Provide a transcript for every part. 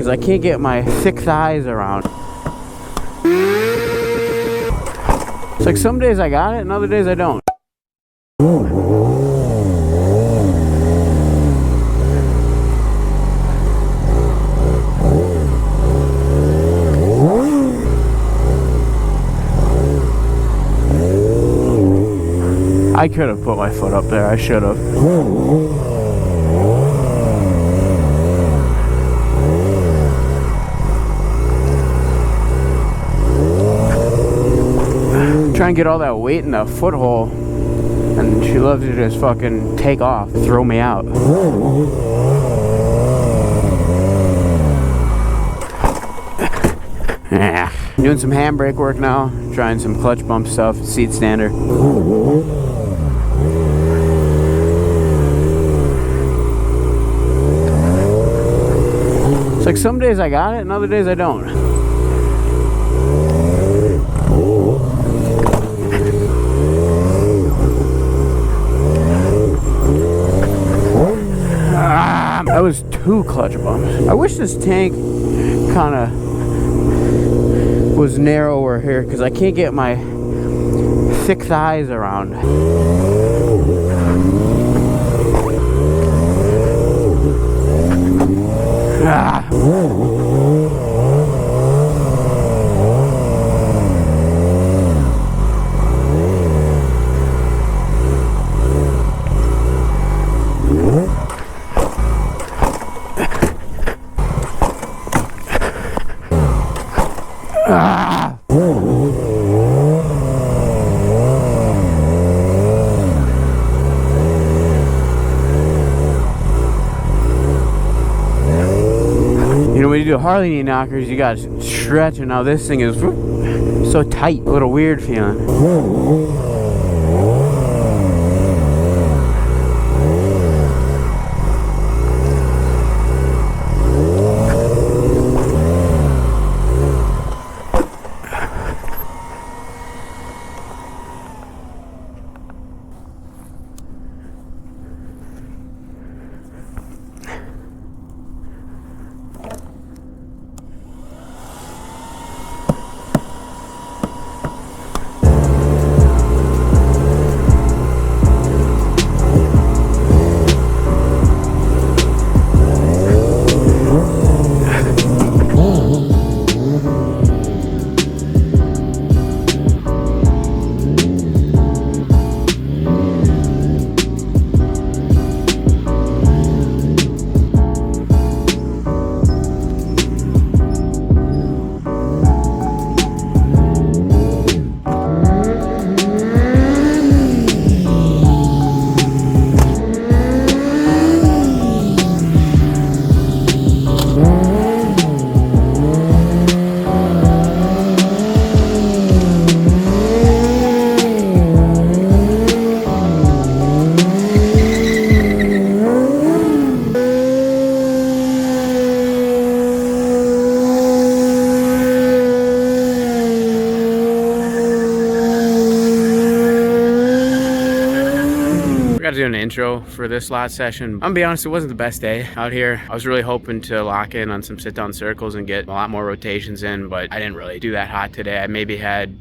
because I can't get my thick thighs around. It's like some days I got it and other days I don't. I could have put my foot up there, I should have. Try and get all that weight in the foothole, and she loves to just fucking take off, throw me out. Yeah. Doing some handbrake work now, trying some clutch bump stuff, seat stander. It's like some days I got it and other days I don't. That was 2 clutch bumps. I wish this tank kind of was narrower here because I can't get my thick thighs around. When you do Harley knee knockers, you gotta stretch, and now this thing is so tight, a little weird feeling. To do an intro for this last session. I'm gonna be honest, it wasn't the best day out here. I was really hoping to lock in on some sit-down circles and get a lot more rotations in, but I didn't really do that hot today. I maybe had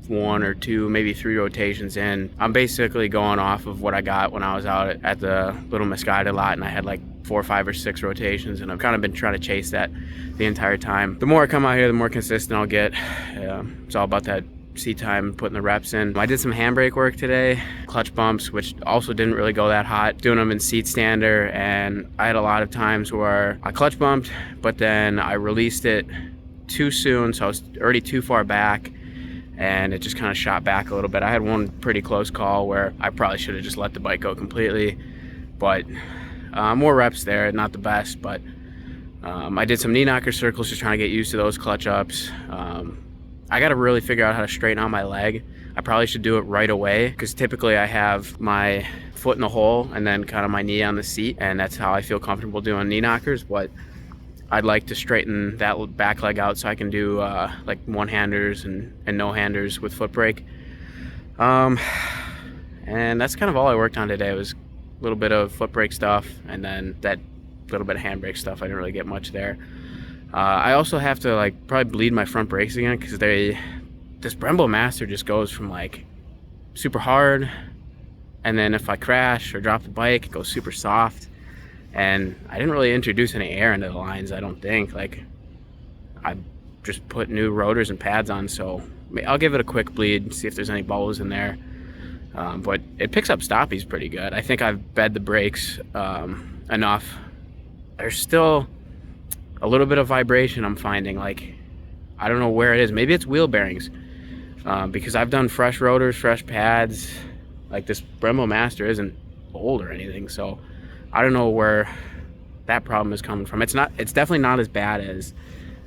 1 or 2, maybe 3 rotations in. I'm basically going off of what I got when I was out at the Little Mosquito lot, and I had like 4, 5, or 6 rotations, and I've kind of been trying to chase that the entire time. The more I come out here, the more consistent I'll get. It's all about that seat time, putting the reps in. I did some handbrake work today, clutch bumps, which also didn't really go that hot, doing them in seat stander, and I had a lot of times where I clutch bumped, but then I released it too soon, so I was already too far back, and it just kind of shot back a little bit. I had one pretty close call where I probably should have just let the bike go completely, but more reps there, not the best, but I did some knee knocker circles, just trying to get used to those clutch ups. I got to really figure out how to straighten out my leg. I probably should do it right away because typically I have my foot in the hole and then kind of my knee on the seat, and that's how I feel comfortable doing knee knockers. But I'd like to straighten that back leg out so I can do like one-handers and no-handers with foot brake. And that's kind of all I worked on today. It was a little bit of foot brake stuff and then that little bit of handbrake stuff. I didn't really get much there. I also have to like probably bleed my front brakes again, because this Brembo Master just goes from like super hard, and then if I crash or drop the bike, it goes super soft. And I didn't really introduce any air into the lines, I don't think. Like, I just put new rotors and pads on, so I'll give it a quick bleed, see if there's any bubbles in there. But it picks up stoppies pretty good. I think I've bed the brakes enough. There's still a little bit of vibration I'm finding. Like, I don't know where it is. Maybe it's wheel bearings, because I've done fresh rotors, fresh pads. Like, this Brembo Master isn't old or anything, so I don't know where that problem is coming from. It's definitely not as bad as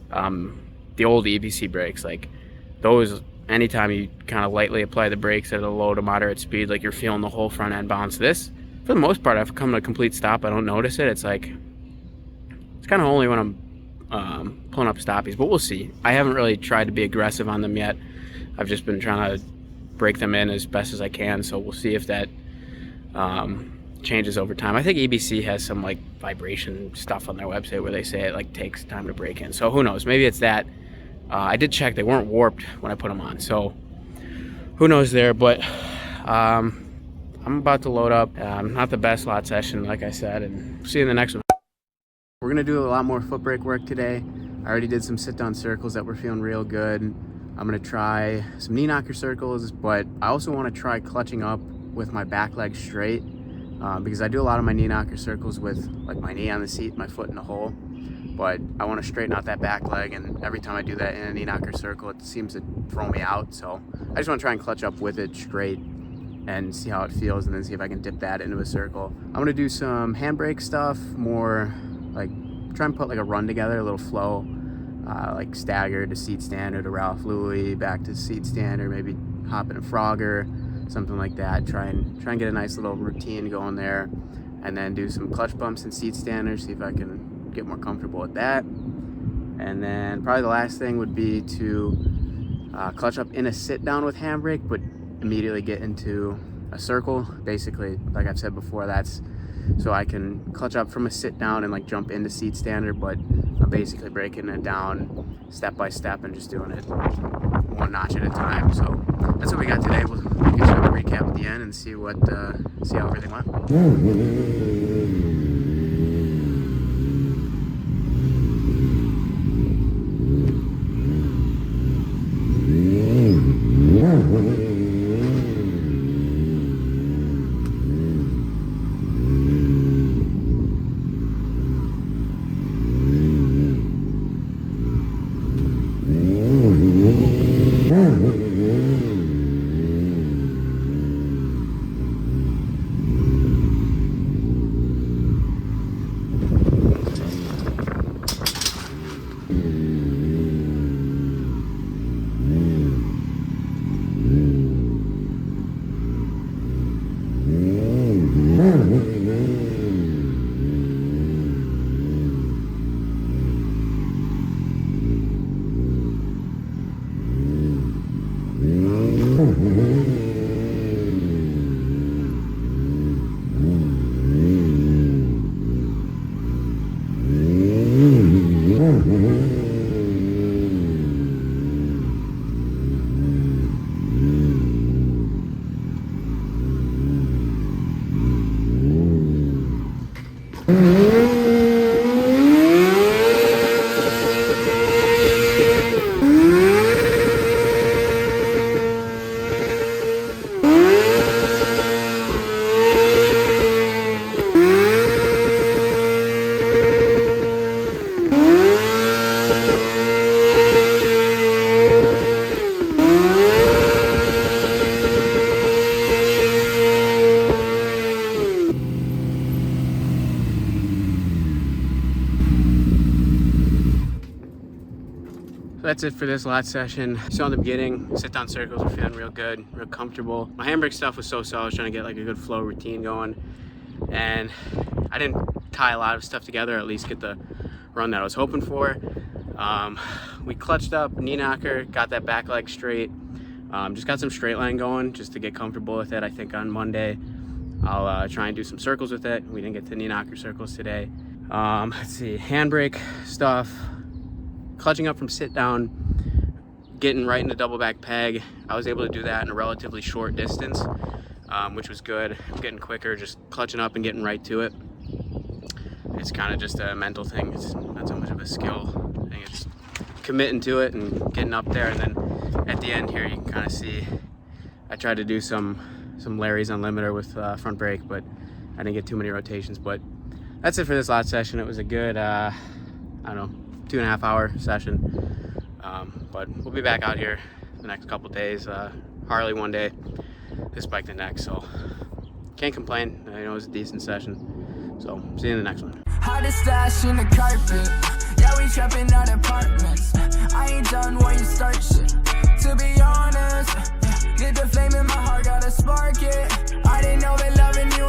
the old EBC brakes. Like, those, anytime you kind of lightly apply the brakes at a low to moderate speed, like, you're feeling the whole front end bounce. This, for the most part, if I come to a complete stop, I don't notice it. It's like, it's kind of only when I'm pulling up stoppies, but we'll see. I haven't really tried to be aggressive on them yet. I've just been trying to break them in as best as I can, so we'll see if that changes over time. I think EBC has some like vibration stuff on their website where they say it like takes time to break in, so who knows, maybe it's that. I did check, they weren't warped when I put them on, so who knows there. But I'm about to load up. Not the best lot session, like I said, and see you in the next one. We're gonna do a lot more foot brake work today. I already did some sit-down circles that were feeling real good. I'm gonna try some knee knocker circles, but I also want to try clutching up with my back leg straight, because I do a lot of my knee knocker circles with like my knee on the seat, my foot in the hole. But I want to straighten out that back leg, and every time I do that in a knee knocker circle, it seems to throw me out. So I just want to try and clutch up with it straight and see how it feels, and then see if I can dip that into a circle. I'm gonna do some handbrake stuff, more like try and put like a run together, a little flow, like stagger to seat standard to Ralph Louis, back to seat standard, maybe hop in a Frogger, something like that. Try and get a nice little routine going there, and then do some clutch bumps and seat standards, see if I can get more comfortable with that. And then probably the last thing would be to clutch up in a sit down with handbrake, but immediately get into a circle. Basically, like I've said before, that's so I can clutch up from a sit down and like jump into seat standard, but I'm basically breaking it down step by step and just doing it one notch at a time. So that's what we got today. We'll get you a recap at the end and see how everything went. That's it for this lot session. So in the beginning, sit-down circles were feeling real good, real comfortable. My handbrake stuff was so I was trying to get like a good flow routine going, and I didn't tie a lot of stuff together, or at least get the run that I was hoping for. We clutched up, knee knocker, got that back leg straight. Just got some straight line going just to get comfortable with it. I think on Monday I'll try and do some circles with it. We didn't get to knee knocker circles today. Let's see, handbrake stuff. clutching up from sit down, getting right into double back peg. I was able to do that in a relatively short distance, which was good. I'm getting quicker, just clutching up and getting right to it. It's kind of just a mental thing. It's not so much of a skill thing. It's committing to it and getting up there. And then at the end here, you can kind of see I tried to do some Larry's on limiter with front brake, but I didn't get too many rotations. But that's it for this last session. It was a good, I don't know, 2.5 hour session. But we'll be back out here the next couple days. Harley one day, this bike the next. So can't complain. I know it was a decent session. So see you in the next one. Hottest stash in the carpet. Yeah, we trapping out apartments. I ain't done where you start shit. To be honest, lit the flame in my heart, gotta spark it. I didn't know that loving you